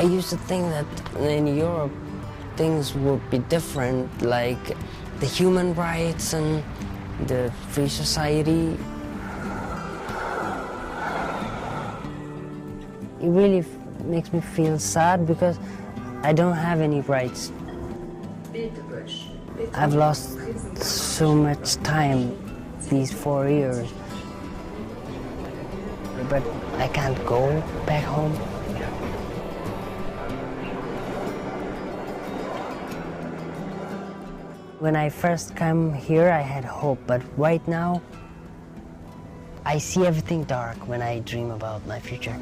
I used to think that in Europe things would be different, like the human rights and the free society. It really makes me feel sad because I don't have any rights. I've lost so much time these 4 years, but I can't go back home. When I first came here, I had hope, but right now, I see everything dark when I dream about my future.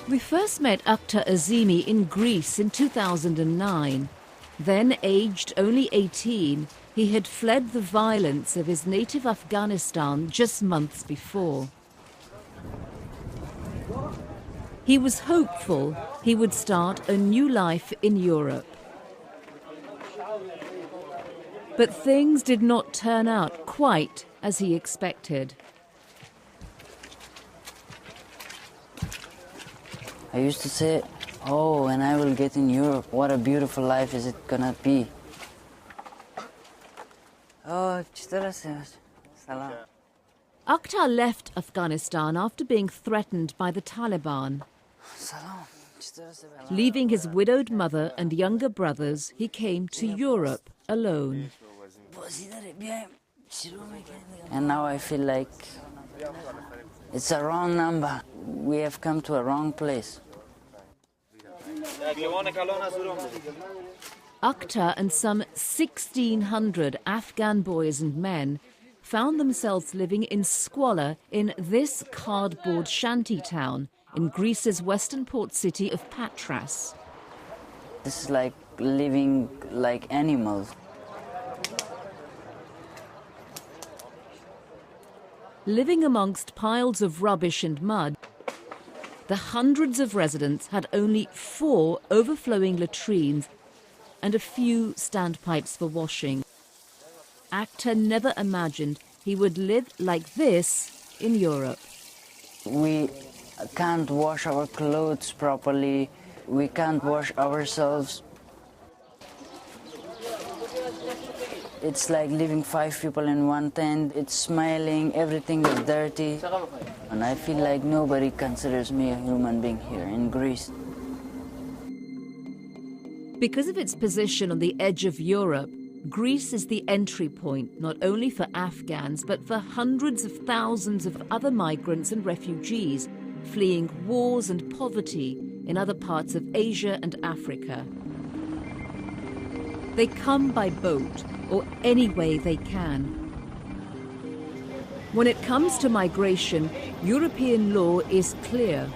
We first met AKHTAR Azimi in Greece in 2009. Then, aged only 18, he had fled the violence of his native Afghanistan just months before. He was hopeful he would start a new life in Europe. But things did not turn out quite as he expected. I used to say, oh, when I will get in Europe, what a beautiful life is it gonna be. Oh, salam. AKHTAR left Afghanistan after being threatened by the Taliban. Leaving his widowed mother and younger brothers, he came to Europe alone. And now I feel like it's a wrong number. We have come to a wrong place. AKHTAR and some 1,600 Afghan boys and men found themselves living in squalor in this cardboard shanty town in Greece's western port city of Patras. This is like living like animals. Living amongst piles of rubbish and mud, the hundreds of residents had only 4 overflowing latrines and a few standpipes for washing. AKHTAR never imagined he would live like this in Europe. We can't wash our clothes properly. We can't wash ourselves. It's like living 5 people in one tent. It's smelling, everything is dirty. And I feel like nobody considers me a human being here in Greece. Because of its position on the edge of Europe, Greece is the entry point not only for Afghans but for hundreds of thousands of other migrants and refugees fleeing wars and poverty in other parts of Asia and Africa. They come by boat or any way they can. When it comes to migration, European law is clear.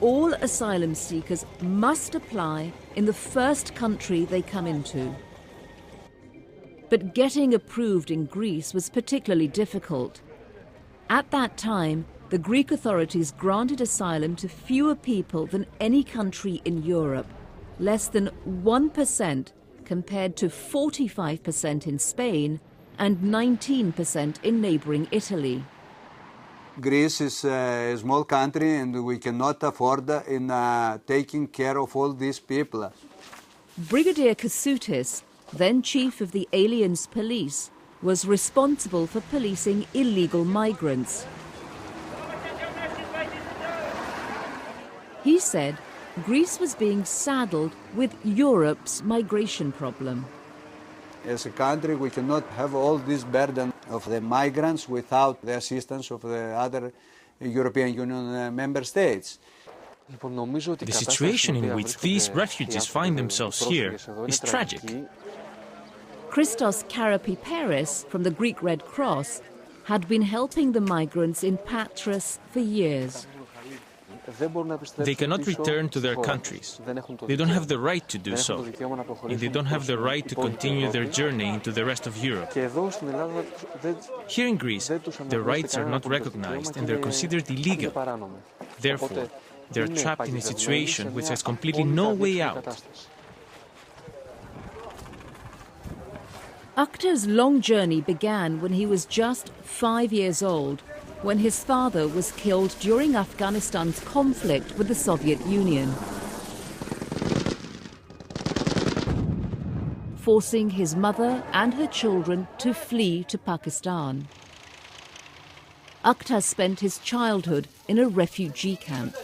All asylum seekers must apply in the first country they come into. But getting approved in Greece was particularly difficult. At that time, the Greek authorities granted asylum to fewer people than any country in Europe, less than 1% compared to 45% in Spain and 19% in neighboring Italy. Greece is a small country and we cannot afford in taking care of all these people. Brigadier Kasoutis, then chief of the Aliens Police, was responsible for policing illegal migrants. He said Greece was being saddled with Europe's migration problem. As a country, we cannot have all this burden of the migrants without the assistance of the other European Union member states. The situation in which these refugees find themselves here is tragic. Christos Karapiperis from the Greek Red Cross had been helping the migrants in Patras for years. They cannot return to their countries. They don't have the right to do so. And they don't have the right to continue their journey into the rest of Europe. Here in Greece, their rights are not recognized and they're considered illegal. Therefore, they're trapped in a situation which has completely no way out. AKHTAR's long journey began when he was just 5 years old, when his father was killed during Afghanistan's conflict with the Soviet Union, forcing his mother and her children to flee to Pakistan. AKHTAR spent his childhood in a refugee camp.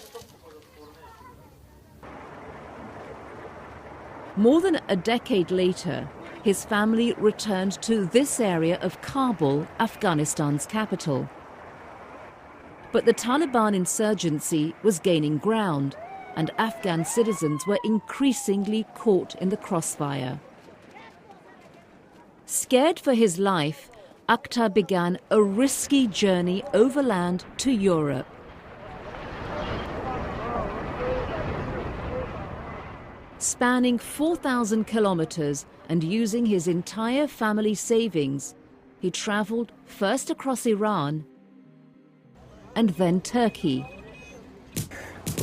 More than a decade later, his family returned to this area of Kabul, Afghanistan's capital. But the Taliban insurgency was gaining ground, and Afghan citizens were increasingly caught in the crossfire. Scared for his life, AKHTAR began a risky journey overland to Europe. Spanning 4,000 kilometers and using his entire family savings, he traveled first across Iran and then Turkey.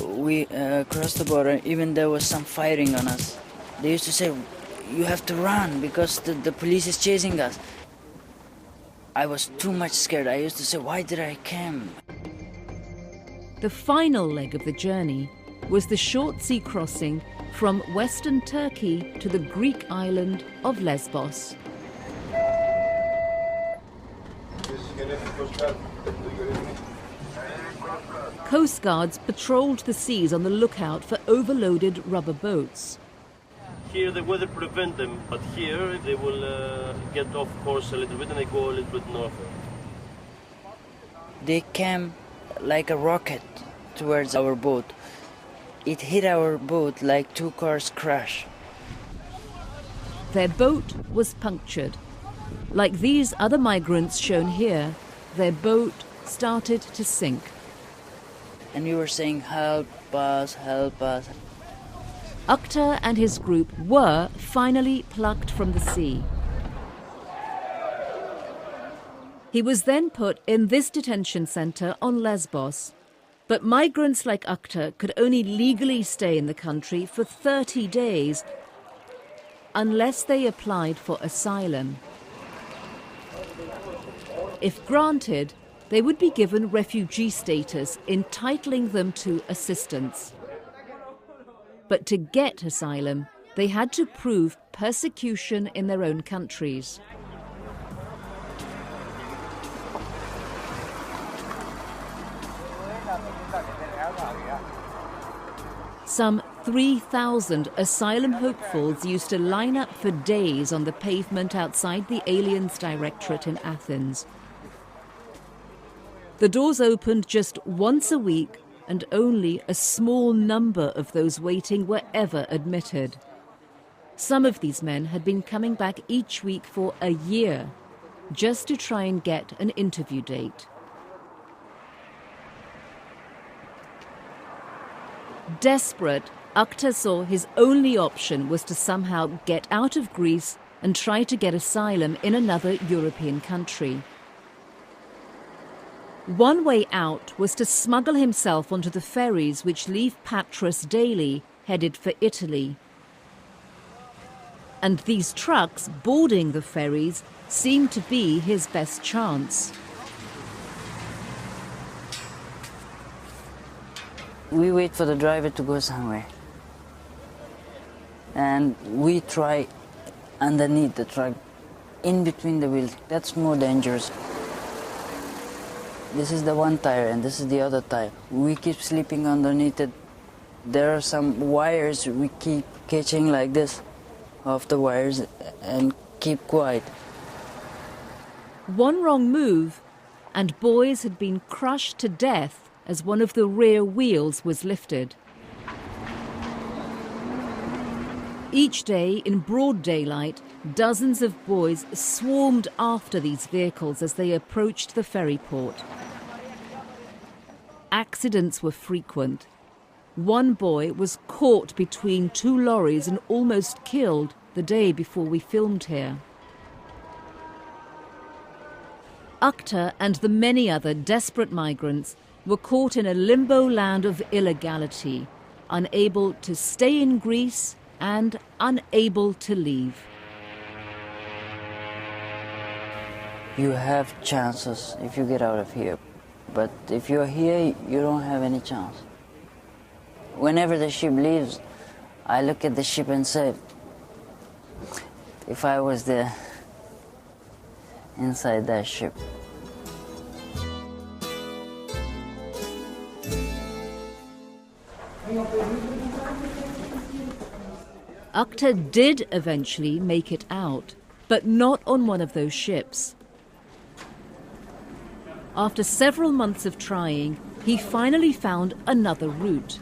We crossed the border, even there was some firing on us. They used to say, "You have to run because the police is chasing us." I was too much scared. I used to say, "Why did I come?" The final leg of the journey was the short sea crossing from western Turkey to the Greek island of Lesbos. Coast guards patrolled the seas on the lookout for overloaded rubber boats. Here the weather prevents them, but here they will get off course a little bit and they go a little bit north. They came like a rocket towards our boat. It hit our boat like two cars crash. Their boat was punctured. Like these other migrants shown here, their boat started to sink. And we were saying, "Help us, help us." AKHTAR and his group were finally plucked from the sea. He was then put in this detention center on Lesbos. But migrants like AKHTAR could only legally stay in the country for 30 days unless they applied for asylum. If granted, they would be given refugee status, entitling them to assistance. But to get asylum, they had to prove persecution in their own countries. Some 3,000 asylum hopefuls used to line up for days on the pavement outside the Aliens Directorate in Athens. The doors opened just once a week, and only a small number of those waiting were ever admitted. Some of these men had been coming back each week for a year, just to try and get an interview date. Desperate, AKHTAR saw his only option was to somehow get out of Greece and try to get asylum in another European country. One way out was to smuggle himself onto the ferries which leave Patras daily, headed for Italy. And these trucks boarding the ferries seemed to be his best chance. We wait for the driver to go somewhere. And we try underneath the truck, in between the wheels. That's more dangerous. This is the one tire and this is the other tire. We keep sleeping underneath it. There are some wires we keep catching like this off the wires and keep quiet. One wrong move and boys had been crushed to death as one of the rear wheels was lifted. Each day, in broad daylight, dozens of boys swarmed after these vehicles as they approached the ferry port. Accidents were frequent. One boy was caught between two lorries and almost killed the day before we filmed here. AKHTAR and the many other desperate migrants were caught in a limbo land of illegality, unable to stay in Greece and unable to leave. You have chances if you get out of here. But if you're here, you don't have any chance. Whenever the ship leaves, I look at the ship and say, if I was there, inside that ship. AKHTAR did eventually make it out, but not on one of those ships. After several months of trying, he finally found another route.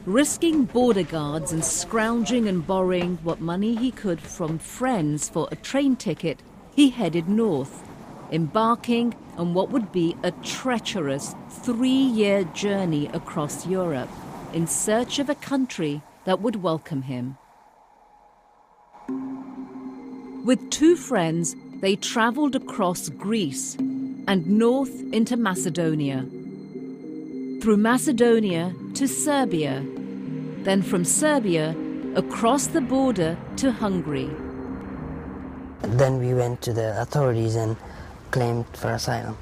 Risking border guards and scrounging and borrowing what money he could from friends for a train ticket, he headed north, embarking on what would be a treacherous 3-year journey across Europe in search of a country that would welcome him. With 2 friends, they travelled across Greece and north into Macedonia, through Macedonia to Serbia, then from Serbia across the border to Hungary. Then we went to the authorities and claimed for asylum.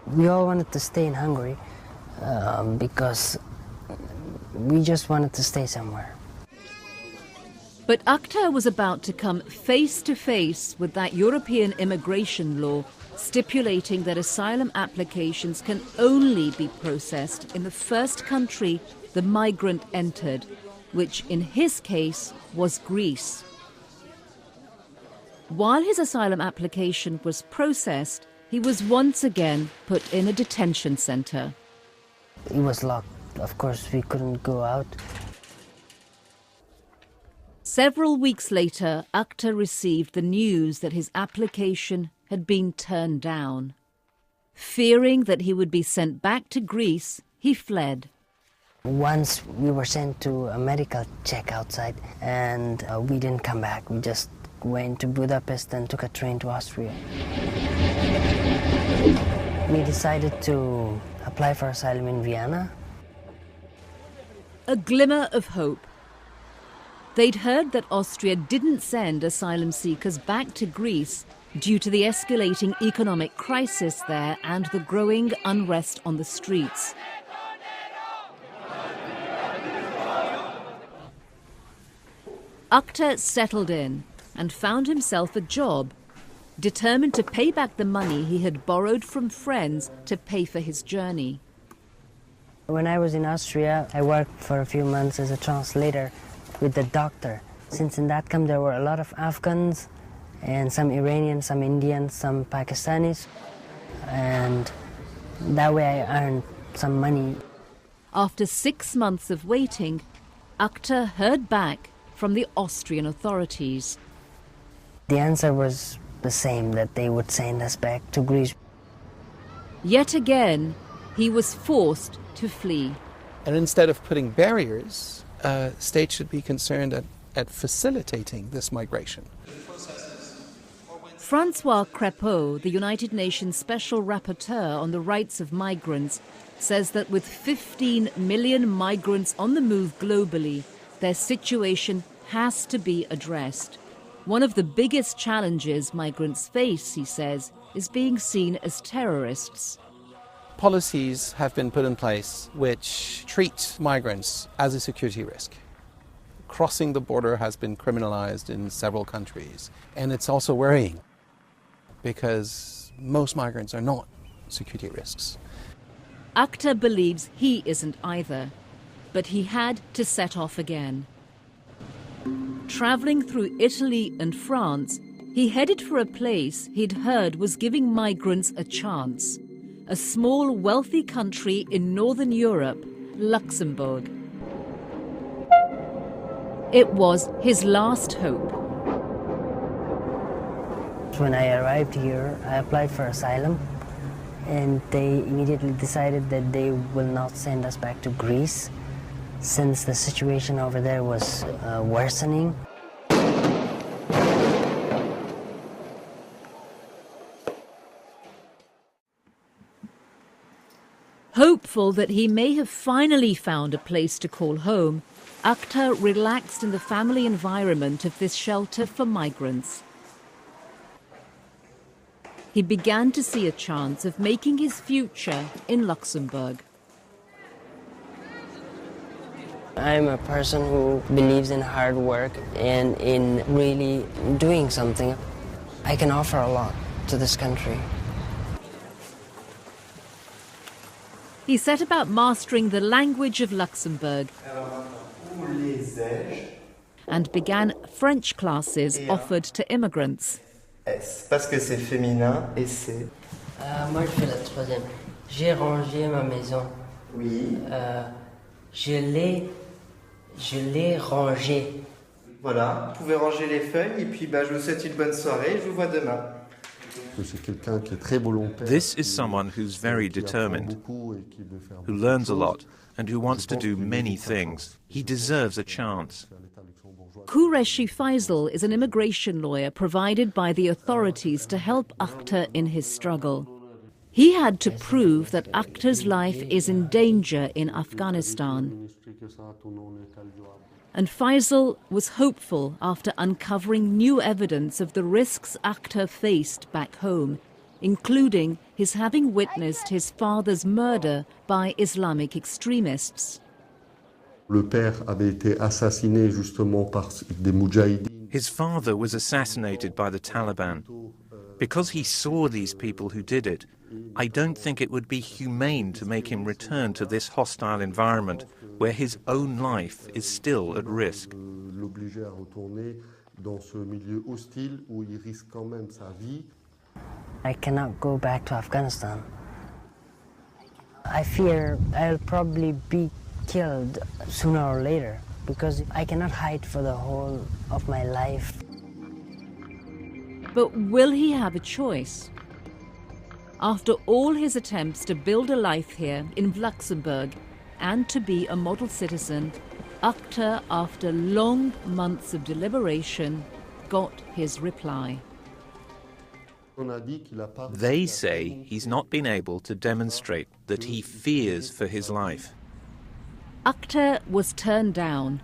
We all wanted to stay in Hungary because we just wanted to stay somewhere. But AKHTAR was about to come face to face with that European immigration law stipulating that asylum applications can only be processed in the first country the migrant entered, which in his case was Greece. While his asylum application was processed, he was once again put in a detention center. It was locked. Of course, we couldn't go out. Several weeks later, AKHTAR received the news that his application had been turned down. Fearing that he would be sent back to Greece, he fled. Once we were sent to a medical check outside and we didn't come back. We just went to Budapest and took a train to Austria. We decided to apply for asylum in Vienna. A glimmer of hope. They'd heard that Austria didn't send asylum seekers back to Greece due to the escalating economic crisis there and the growing unrest on the streets. AKHTAR settled in and found himself a job, determined to pay back the money he had borrowed from friends to pay for his journey. When I was in Austria, I worked for a few months as a translator with the doctor. Since in that camp there were a lot of Afghans and some Iranians, some Indians, some Pakistanis, and that way I earned some money. After 6 months of waiting, AKHTAR heard back from the Austrian authorities. The answer was the same, that they would send us back to Greece. Yet again, he was forced to flee. And instead of putting barriers, states should be concerned at facilitating this migration. Francois Crépeau, the United Nations Special Rapporteur on the Rights of Migrants, says that with 15 million migrants on the move globally, their situation has to be addressed. One of the biggest challenges migrants face, he says, is being seen as terrorists. Policies have been put in place which treat migrants as a security risk. Crossing the border has been criminalized in several countries, and it's also worrying because most migrants are not security risks. AKHTAR believes he isn't either, but he had to set off again. Travelling through Italy and France, he headed for a place he'd heard was giving migrants a chance. A small, wealthy country in Northern Europe, Luxembourg. It was his last hope. When I arrived here, I applied for asylum, and they immediately decided that they will not send us back to Greece, since the situation over there was worsening. Hopeful that he may have finally found a place to call home, AKHTAR relaxed in the family environment of this shelter for migrants. he began to see a chance of making his future in Luxembourg. I'm a person who believes in hard work and in really doing something. I can offer a lot to this country. He set about mastering the language of Luxembourg and began French classes offered to immigrants. Parce que c'est féminin et c'est... Moi, je fais la troisième. J'ai rangé ma maison. Oui. Je l'ai rangée. Voilà, vous pouvez ranger les feuilles et puis je vous souhaite une bonne soirée. Je vous vois demain. This is someone who's very determined, who learns a lot, and who wants to do many things. He deserves a chance. Qureshi Faisal is an immigration lawyer provided by the authorities to help AKHTAR in his struggle. He had to prove that AKHTAR's life is in danger in Afghanistan. And Faisal was hopeful after uncovering new evidence of the risks AKHTAR faced back home, including his having witnessed his father's murder by Islamic extremists. His father was assassinated by the Taliban. Because he saw these people who did it, I don't think it would be humane to make him return to this hostile environment where his own life is still at risk. I cannot go back to Afghanistan. I fear I'll probably be killed sooner or later because I cannot hide for the whole of my life. But will he have a choice? After all his attempts to build a life here in Luxembourg and to be a model citizen, AKHTAR, after long months of deliberation, got his reply. They say he's not been able to demonstrate that he fears for his life. AKHTAR was turned down.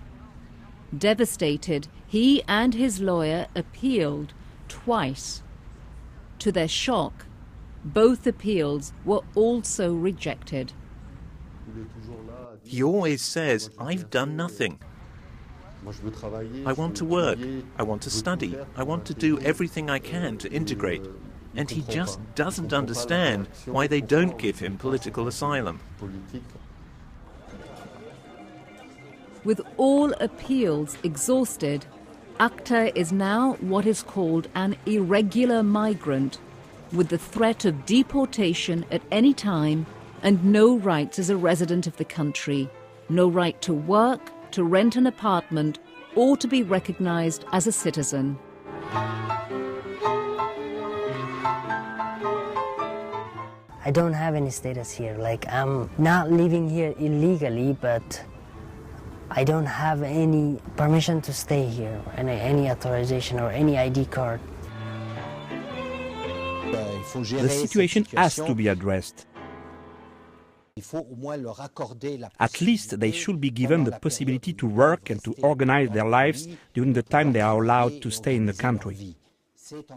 Devastated, he and his lawyer appealed twice. To their shock, both appeals were also rejected. He always says, I've done nothing. I want to work, I want to study, I want to do everything I can to integrate. And he just doesn't understand why they don't give him political asylum. With all appeals exhausted, AKHTAR is now what is called an irregular migrant, with the threat of deportation at any time and no rights as a resident of the country, no right to work, to rent an apartment, or to be recognized as a citizen. I don't have any status here. Like, I'm not living here illegally, but I don't have any permission to stay here, any authorization or any ID card. The situation has to be addressed. At least they should be given the possibility to work and to organize their lives during the time they are allowed to stay in the country.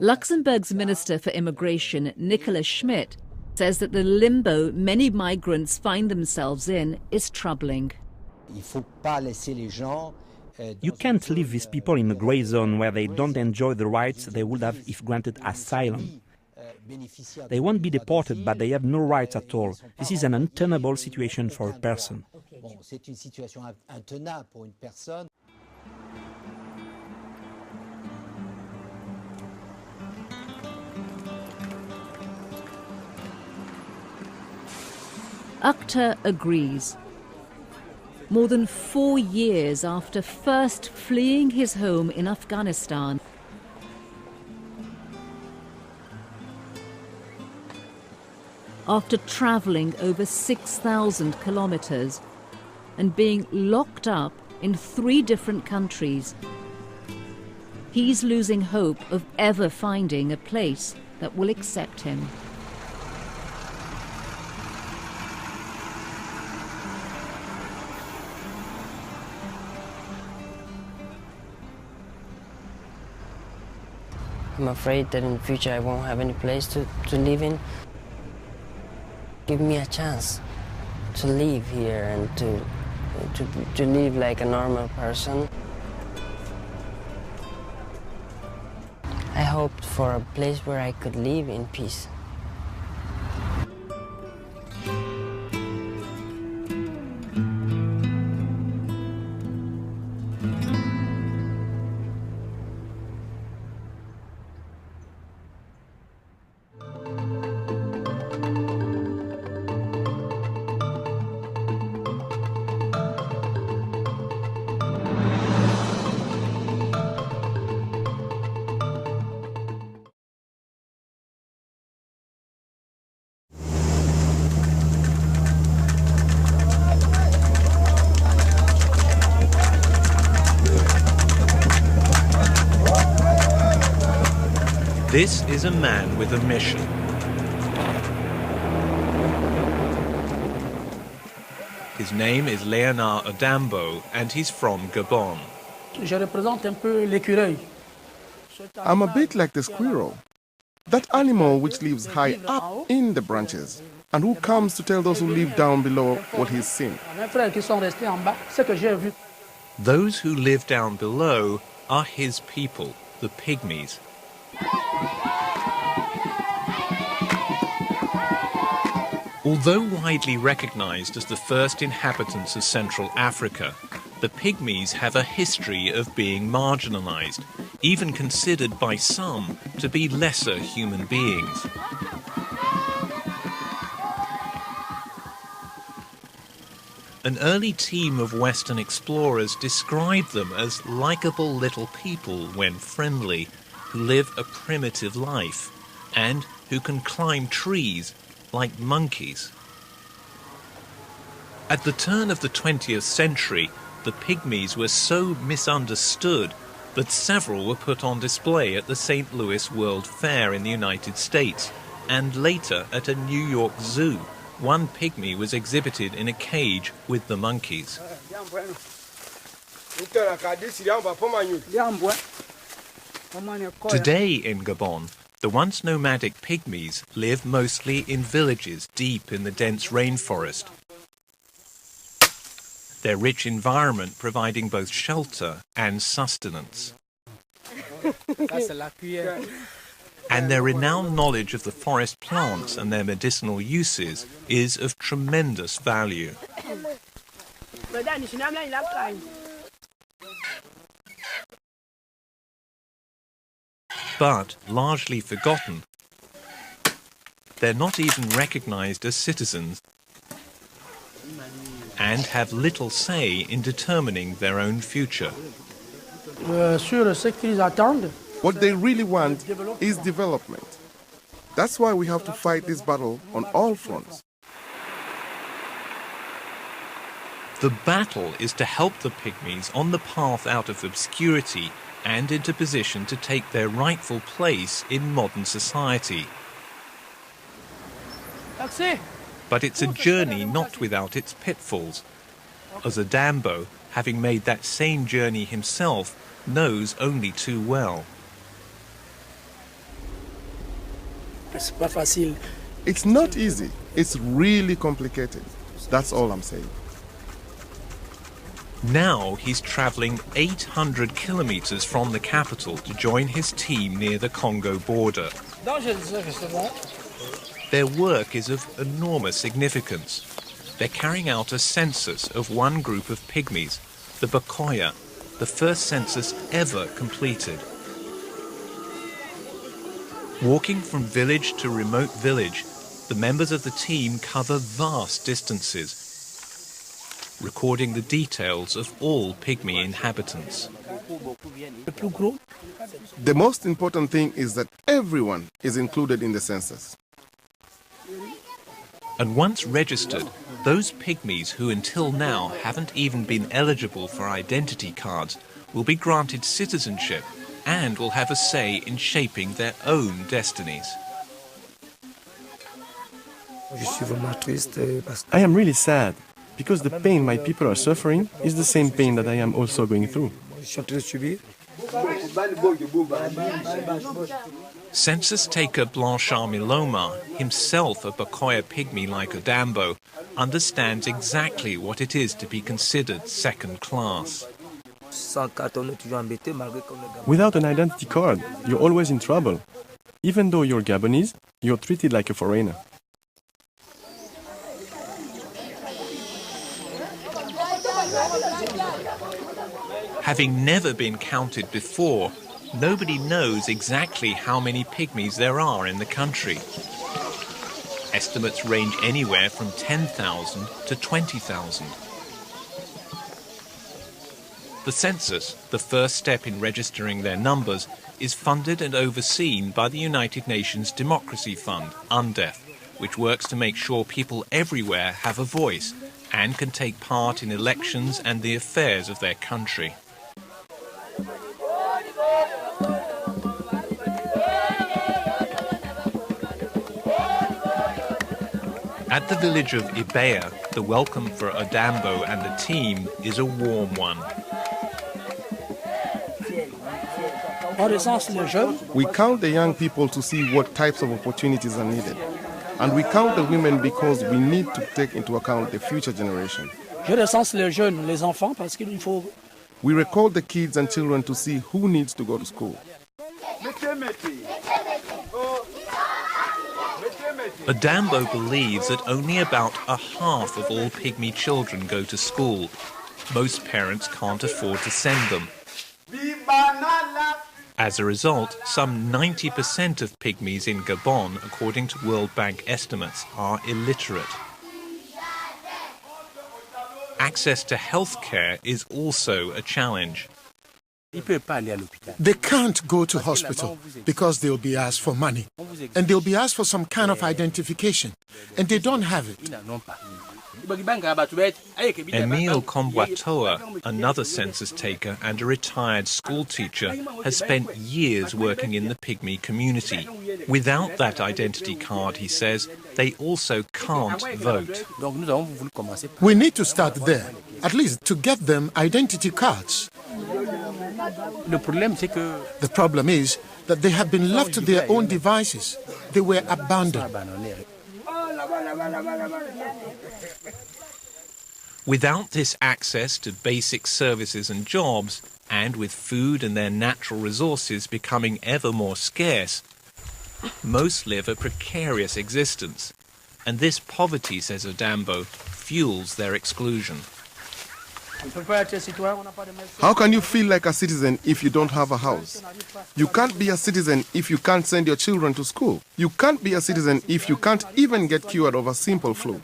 Luxembourg's Minister for Immigration, Nicolas Schmidt, says that the limbo many migrants find themselves in is troubling. You can't leave these people in a grey zone where they don't enjoy the rights they would have if granted asylum. They won't be deported, but they have no rights at all. This is an untenable situation for a person. AKHTAR agrees. More than 4 years after first fleeing his home in Afghanistan, after travelling over 6,000 kilometres and being locked up in 3 different countries, he's losing hope of ever finding a place that will accept him. I'm afraid that in the future I won't have any place to live in. Give me a chance to live here and to live like a normal person. I hoped for a place where I could live in peace. This is a man with a mission. His name is Léonard Adambo, and he's from Gabon. I'm a bit like the squirrel, that animal which lives high up in the branches, and who comes to tell those who live down below what he's seen. Those who live down below are his people, the pygmies. Although widely recognized as the first inhabitants of Central Africa, the pygmies have a history of being marginalized, even considered by some to be lesser human beings. An early team of Western explorers described them as likable little people when friendly, who live a primitive life, and who can climb trees like monkeys. At the turn of the 20th century, the pygmies were so misunderstood that several were put on display at the St. Louis World Fair in the United States, and later at a New York zoo. One pygmy was exhibited in a cage with the monkeys. Today in Gabon, the once nomadic pygmies live mostly in villages deep in the dense rainforest. Their rich environment providing both shelter and sustenance. And their renowned knowledge of the forest plants and their medicinal uses is of tremendous value. But largely forgotten. They're not even recognized as citizens and have little say in determining their own future. What they really want is development. That's why we have to fight this battle on all fronts. The battle is to help the pygmies on the path out of obscurity and into position to take their rightful place in modern society. But it's a journey not without its pitfalls, as Adambo, having made that same journey himself, knows only too well. It's not easy. It's really complicated. That's all I'm saying. Now he's traveling 800 kilometers from the capital to join his team near the Congo border. Their work is of enormous significance. They're carrying out a census of one group of pygmies, the Bakoya, the first census ever completed. Walking from village to remote village, the members of the team cover vast distances, recording the details of all pygmy inhabitants. The most important thing is that everyone is included in the census. And once registered, those pygmies who until now haven't even been eligible for identity cards will be granted citizenship and will have a say in shaping their own destinies. I am really sad, because the pain my people are suffering is the same pain that I am also going through. Census taker Blanchard Miloma, himself a Bakoya pygmy like Odambo, understands exactly what it is to be considered second class. Without an identity card, you're always in trouble. Even though you're Gabonese, you're treated like a foreigner. Having never been counted before, nobody knows exactly how many pygmies there are in the country. Estimates range anywhere from 10,000 to 20,000. The census, the first step in registering their numbers, is funded and overseen by the United Nations Democracy Fund, UNDEF, which works to make sure people everywhere have a voice and can take part in elections and the affairs of their country. At the village of Ibea, the welcome for Odambo and the team is a warm one. We count the young people to see what types of opportunities are needed. And we count the women because we need to take into account the future generation. We record the kids and children to see who needs to go to school. Odambo believes that only about a half of all pygmy children go to school. Most parents can't afford to send them. As a result, some 90% of pygmies in Gabon, according to World Bank estimates, are illiterate. Access to health care is also a challenge. They can't go to hospital because they'll be asked for money and they'll be asked for some kind of identification, and they don't have it. Emile Kombwatoa, another census taker and a retired school teacher, has spent years working in the pygmy community. Without that identity card, he says, they also can't vote. We need to start there, at least to get them identity cards. The problem is that they have been left to their own devices. They were abandoned. Without this access to basic services and jobs, and with food and their natural resources becoming ever more scarce, most live a precarious existence. And this poverty, says Odambo, fuels their exclusion. How can you feel like a citizen if you don't have a house? You can't be a citizen if you can't send your children to school. You can't be a citizen if you can't even get cured of a simple flu.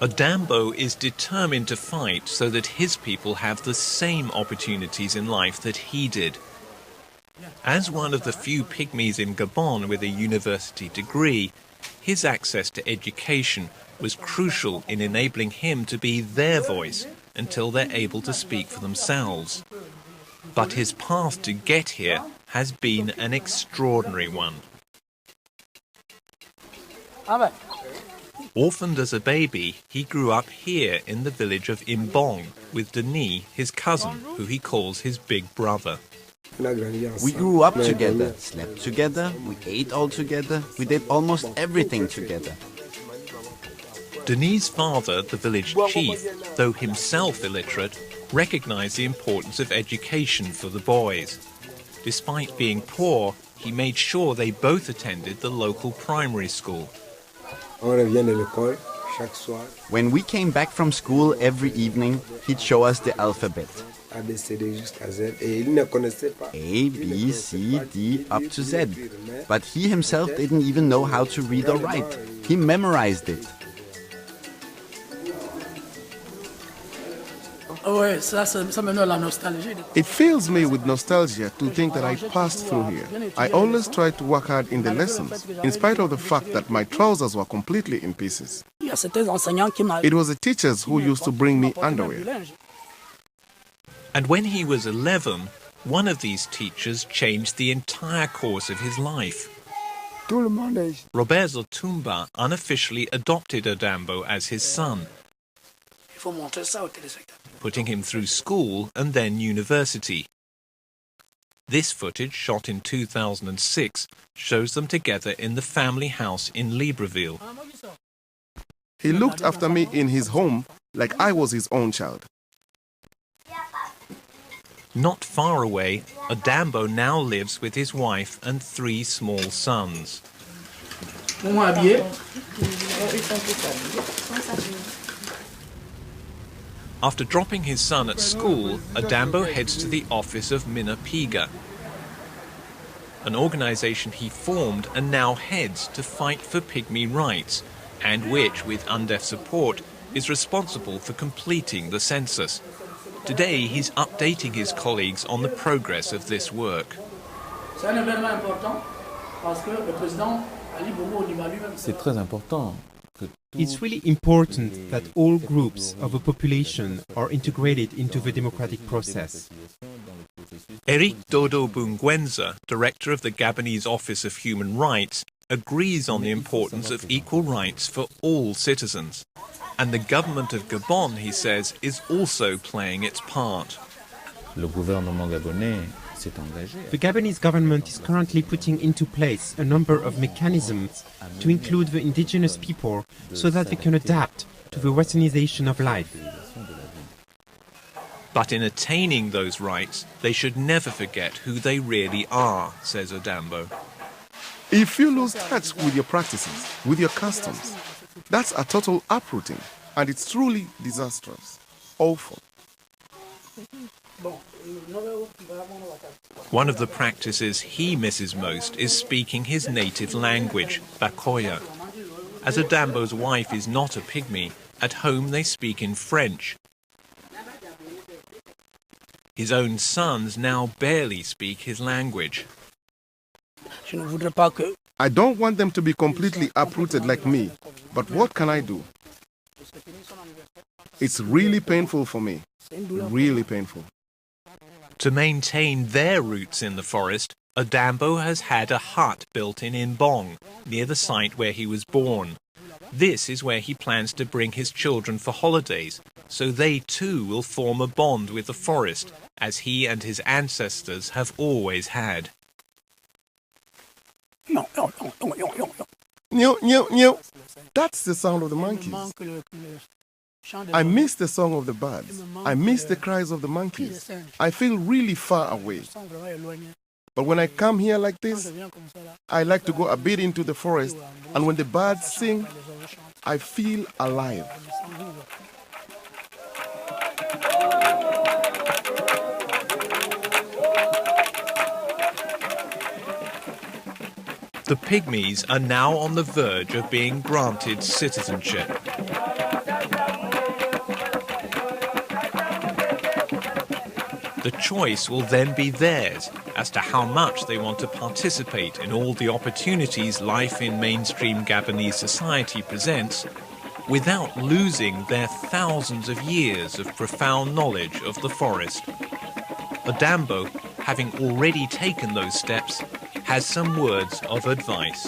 Odambo is determined to fight so that his people have the same opportunities in life that he did. As one of the few pygmies in Gabon with a university degree, his access to education was crucial in enabling him to be their voice until they're able to speak for themselves. But his path to get here has been an extraordinary one. Orphaned as a baby, he grew up here in the village of Imbong with Denis, his cousin, who he calls his big brother. We grew up together, slept together, we ate all together, we did almost everything together. Denis' father, the village chief, though himself illiterate, recognized the importance of education for the boys. Despite being poor, he made sure they both attended the local primary school. When we came back from school every evening, he'd show us the alphabet. A, B, C, D, up to Z. But he himself didn't even know how to read or write. He memorized it. It fills me with nostalgia to think that I passed through here. I always tried to work hard in the lessons, in spite of the fact that my trousers were completely in pieces. It was the teachers who used to bring me underwear. And when he was 11, one of these teachers changed the entire course of his life. Robert Zotumba unofficially adopted Odambo as his son, putting him through school and then university. This footage, shot in 2006, shows them together in the family house in Libreville. He looked after me in his home like I was his own child. Not far away, Adambo now lives with his wife and 3 small sons. After dropping his son at school, Adambo heads to the office of Minapiga, an organization he formed and now heads to fight for pygmy rights, and which, with UNDEF support, is responsible for completing the census. Today, he's updating his colleagues on the progress of this work. It's really important that all groups of a population are integrated into the democratic process. Eric Dodo Bungwenza, director of the Gabonese Office of Human Rights, agrees on the importance of equal rights for all citizens. And the government of Gabon, he says, is also playing its part. The Gabonese government is currently putting into place a number of mechanisms to include the indigenous people so that they can adapt to the westernization of life. But in attaining those rights, they should never forget who they really are, says Adambo. If you lose touch with your practices, with your customs, that's a total uprooting, and it's truly disastrous, awful. One of the practices he misses most is speaking his native language, Bakoya. As Adambo's wife is not a pygmy, at home they speak in French. His own sons now barely speak his language. I don't want them to be completely uprooted like me, but what can I do? It's really painful for me, really painful. To maintain their roots in the forest, Adambo has had a hut built in Imbong, near the site where he was born. This is where he plans to bring his children for holidays, so they too will form a bond with the forest, as he and his ancestors have always had. That's the sound of the monkeys. I miss the song of the birds. I miss the cries of the monkeys. I feel really far away. But when I come here like this, I like to go a bit into the forest, and when the birds sing, I feel alive. The Pygmies are now on the verge of being granted citizenship. The choice will then be theirs as to how much they want to participate in all the opportunities life in mainstream Gabonese society presents, without losing their thousands of years of profound knowledge of the forest. Adambo, having already taken those steps, has some words of advice.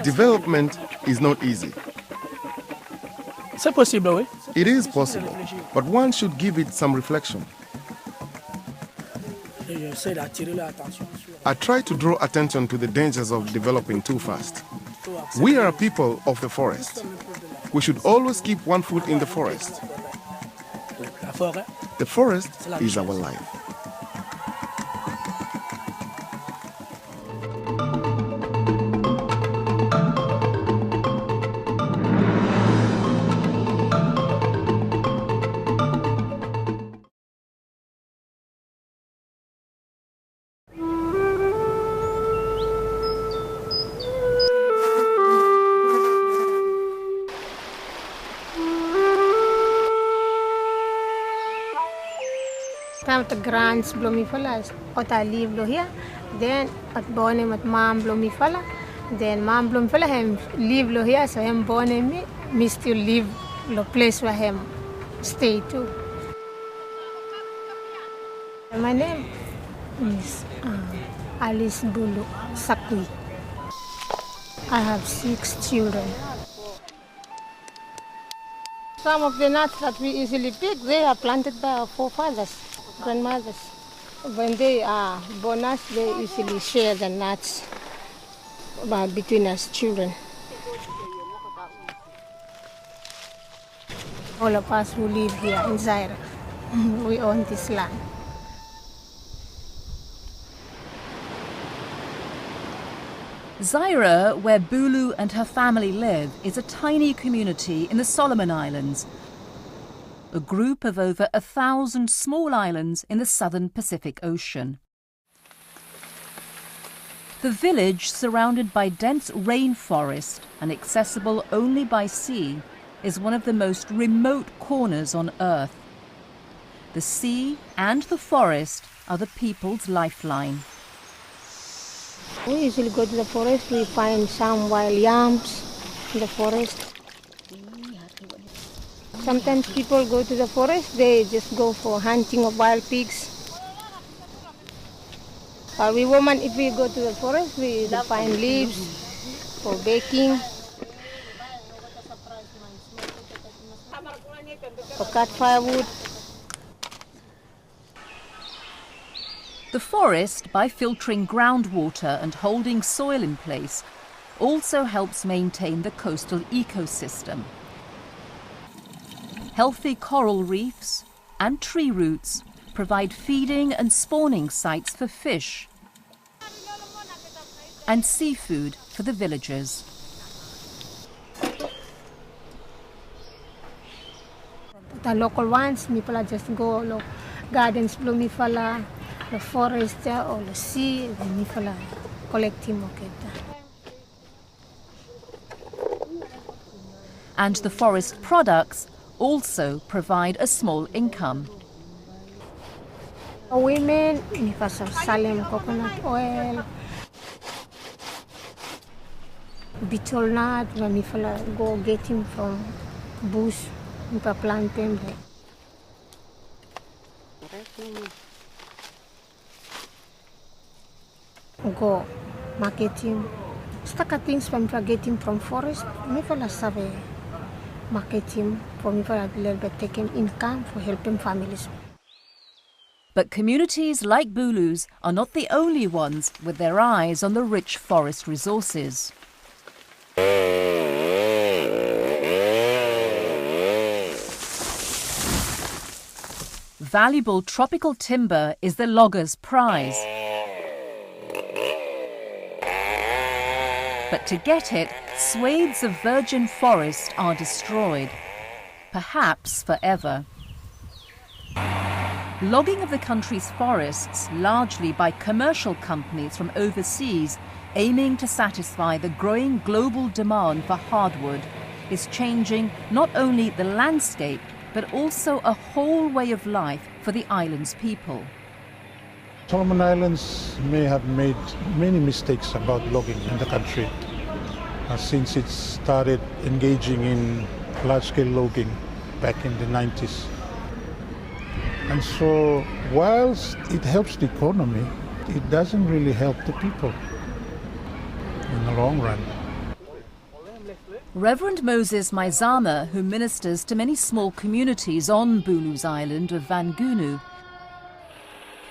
Development is not easy. It is possible, but one should give it some reflection. I try to draw attention to the dangers of developing too fast. We are a people of the forest. We should always keep one foot in the forest. The forest is our life. The grants blow fala, ot I live here, then at born at mom blow fala, then mom blow fala him live here, so him born me still live the place where him stay too. My name is Alice Bulu Sakui. I have 6 children. Some of the nuts that we easily pick, they are planted by our forefathers, grandmothers. When they are bonus, they usually share the nuts between us children. All of us who live here in Zaire, we own this land. Zaire, where Bulu and her family live, is a tiny community in the Solomon Islands, a group of over 1,000 small islands in the southern Pacific Ocean. The village, surrounded by dense rainforest and accessible only by sea, is one of the most remote corners on Earth. The sea and the forest are the people's lifeline. We usually go to the forest, we find some wild yams in the forest. Sometimes people go to the forest, they just go for hunting of wild pigs. We women, if we go to the forest, we find leaves for baking, for cut firewood. The forest, by filtering groundwater and holding soil in place, also helps maintain the coastal ecosystem. Healthy coral reefs and tree roots provide feeding and spawning sites for fish and seafood for the villagers. The local ones, people just go to gardens, Blumifala, the forest or the sea, Blumifala, collect him. And the forest products also provide a small income. Women, Salem coconut oil, betel nut, we go get him from bush, we plant them there. Go market him. Staka things from get him from forest, we save market him for me for a little bit taking income for helping families. But communities like Bulu's are not the only ones with their eyes on the rich forest resources. Valuable tropical timber is the logger's prize. But to get it, swathes of virgin forest are destroyed, perhaps forever. Logging of the country's forests, largely by commercial companies from overseas, aiming to satisfy the growing global demand for hardwood, is changing not only the landscape, but also a whole way of life for the island's people. Solomon Islands may have made many mistakes about logging in the country since it started engaging in large-scale logging back in the 90s. And so, whilst it helps the economy, it doesn't really help the people in the long run. Reverend Moses Maizama, who ministers to many small communities on Bulu's island of Vangunu,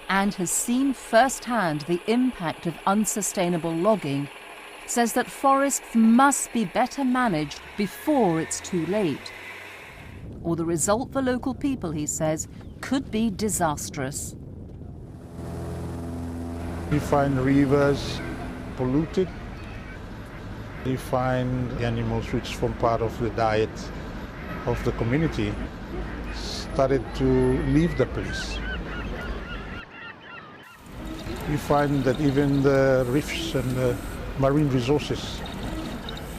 and has seen firsthand the impact of unsustainable logging, says that forests must be better managed before it's too late. Or the result for local people, he says, could be disastrous. We find rivers polluted. We find animals which form part of the diet of the community started to leave the place. We find that even the reefs and the marine resources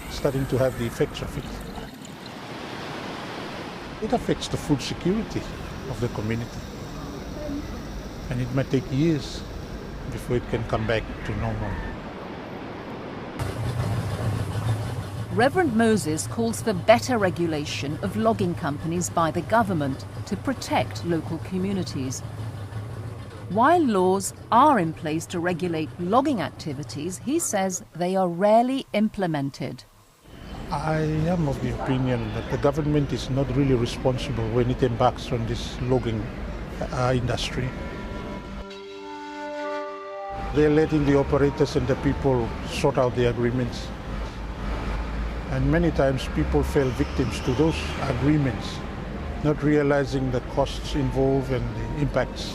starting to have the effects of it. It affects the food security of the community. And it might take years before it can come back to normal. Reverend Moses calls for better regulation of logging companies by the government to protect local communities. While laws are in place to regulate logging activities, he says they are rarely implemented. I am of the opinion that the government is not really responsible when it embarks on this logging industry. they're letting the operators and the people sort out the agreements. And many times people fell victims to those agreements, not realizing the costs involved and the impacts.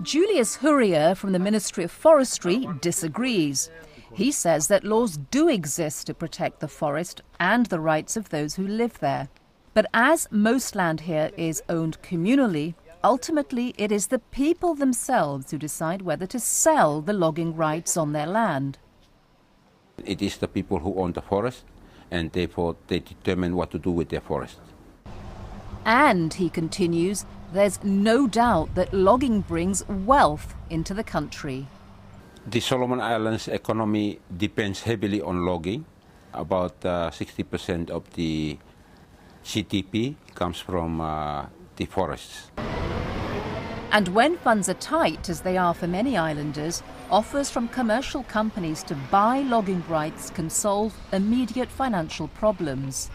Julius Hurrier from the Ministry of Forestry disagrees. He says that laws do exist to protect the forest and the rights of those who live there. But as most land here is owned communally, ultimately it is the people themselves who decide whether to sell the logging rights on their land. It is the people who own the forest, and therefore they determine what to do with their forest. And, he continues, there's no doubt that logging brings wealth into the country. The Solomon Islands economy depends heavily on logging. About 60% of the GDP comes from the forests. And when funds are tight, as they are for many islanders, offers from commercial companies to buy logging rights can solve immediate financial problems.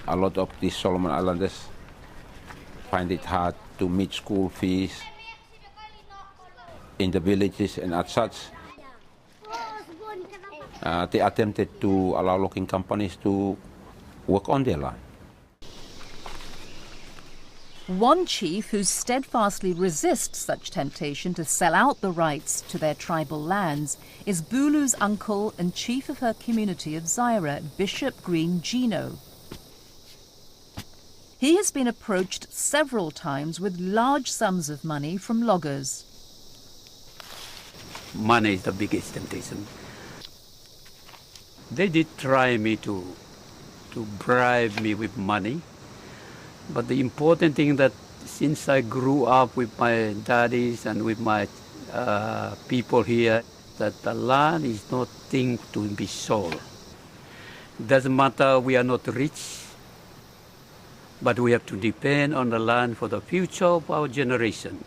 A lot of the Solomon Islanders find it hard to meet school fees in the villages and as such. They attempted to allow logging companies to work on their land. One chief who steadfastly resists such temptation to sell out the rights to their tribal lands is Bulu's uncle and chief of her community of Zaira, Bishop Green Gino. He has been approached several times with large sums of money from loggers. Money is the biggest temptation. They did try me to bribe me with money. But the important thing that since I grew up with my daddies and with my people here, that the land is not thing to be sold. Doesn't matter we are not rich, but we have to depend on the land for the future of our generation.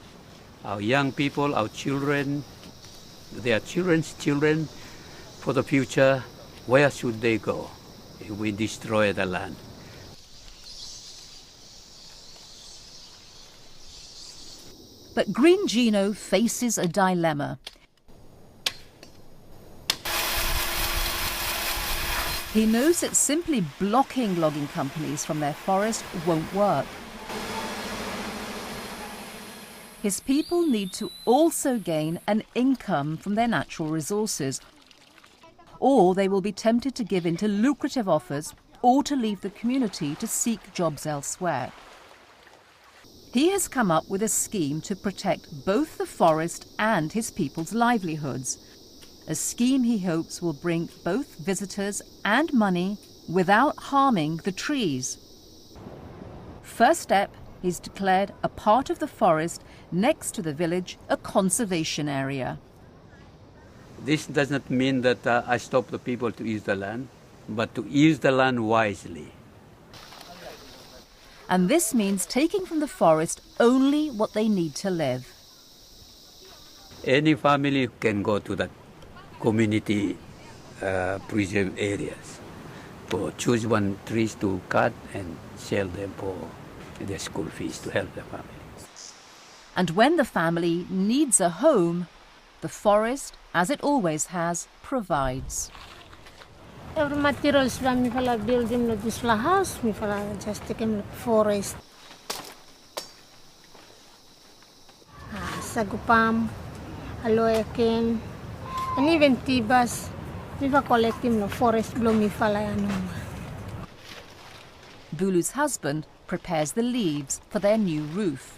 Our young people, our children, their children's children, for the future, where should they go if we destroy the land? But Green Gino faces a dilemma. He knows that simply blocking logging companies from their forest won't work. His people need to also gain an income from their natural resources, or they will be tempted to give in to lucrative offers or to leave the community to seek jobs elsewhere. He has come up with a scheme to protect both the forest and his people's livelihoods. A scheme he hopes will bring both visitors and money without harming the trees. First step, he's declared a part of the forest next to the village a conservation area. This does not mean that I stop the people to use the land, but to use the land wisely. And this means taking from the forest only what they need to live. Any family can go to the community preserve areas for choose one trees to cut and sell them for their school fees to help the family. And when the family needs a home, the forest, as it always has, provides. Every materials when we build this house, we just take him forest. Sagupam, aloe cane, and even tibas, we collect him the forest bloom. Bulu's husband prepares the leaves for their new roof.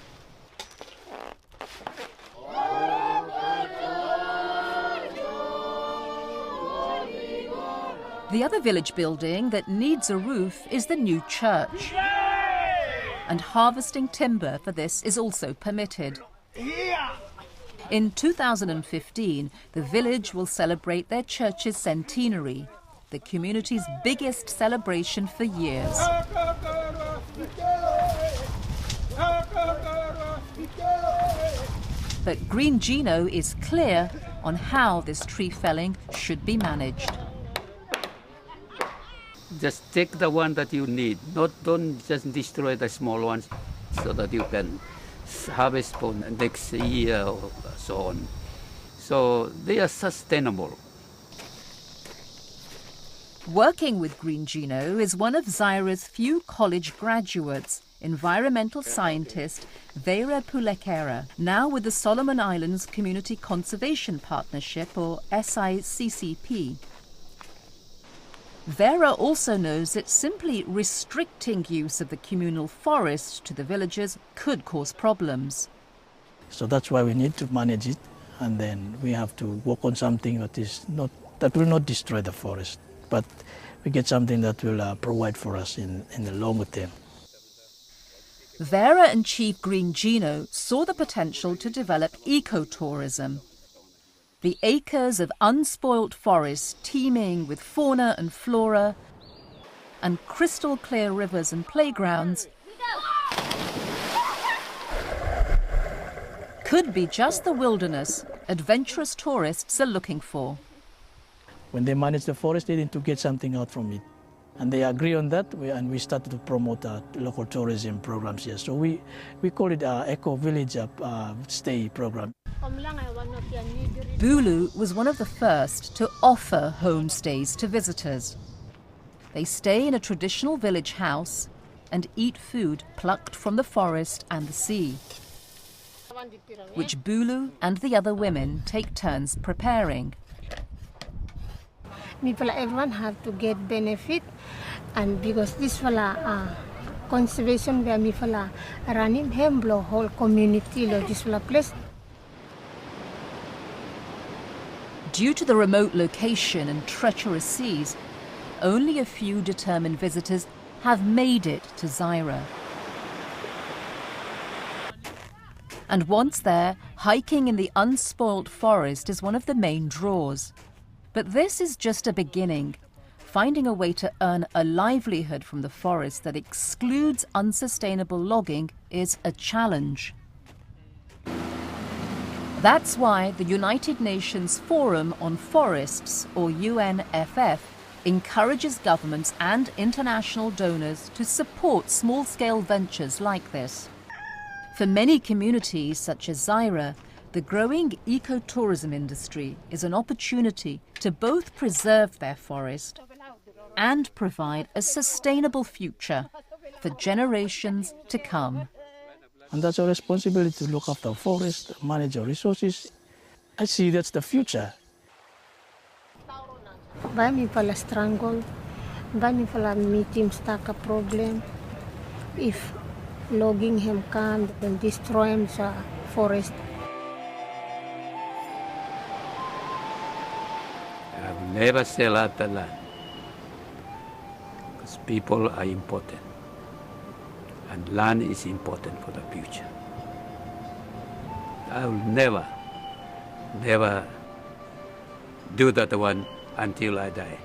The other village building that needs a roof is the new church. And harvesting timber for this is also permitted. In 2015, the village will celebrate their church's centenary, the community's biggest celebration for years. But Green Gino is clear on how this tree felling should be managed. Just take the one that you need. Don't just destroy the small ones so that you can harvest for next year or so on. So they are sustainable. Working with Green Gino is one of Zaira's few college graduates, environmental scientist Vera Pulekera, now with the Solomon Islands Community Conservation Partnership, or SICCP. Vera also knows that simply restricting use of the communal forest to the villagers could cause problems. So that's why we need to manage it, and then we have to work on something that will not destroy the forest, but we get something that will provide for us in the longer term. Vera and Chief Green Gino saw the potential to develop ecotourism. The acres of unspoilt forest teeming with fauna and flora and crystal clear rivers and playgrounds could be just the wilderness adventurous tourists are looking for. When they manage the forest, they need to get something out from it. And they agree on that, and we started to promote local tourism programs here. So we call it Eco Village Stay program. Bulu was one of the first to offer homestays to visitors. They stay in a traditional village house and eat food plucked from the forest and the sea, which Bulu and the other women take turns preparing. Everyone have to get benefit, and because this conservation where me running him blow whole community lo this place. Due to the remote location and treacherous seas, only a few determined visitors have made it to Zaira. And once there, hiking in the unspoilt forest is one of the main draws. But this is just a beginning. Finding a way to earn a livelihood from the forest that excludes unsustainable logging is a challenge. That's why the United Nations Forum on Forests, or UNFF, encourages governments and international donors to support small-scale ventures like this. For many communities, such as Zaira, the growing ecotourism industry is an opportunity to both preserve their forest and provide a sustainable future for generations to come. And that's our responsibility to look after our forest, manage our resources. I see that's the future. By me pala strangle, by me pala meet him stuck a problem. If logging him come and destroy him the forest. I've never sell out the land, because people are important, and land is important for the future. I will never do that one until I die.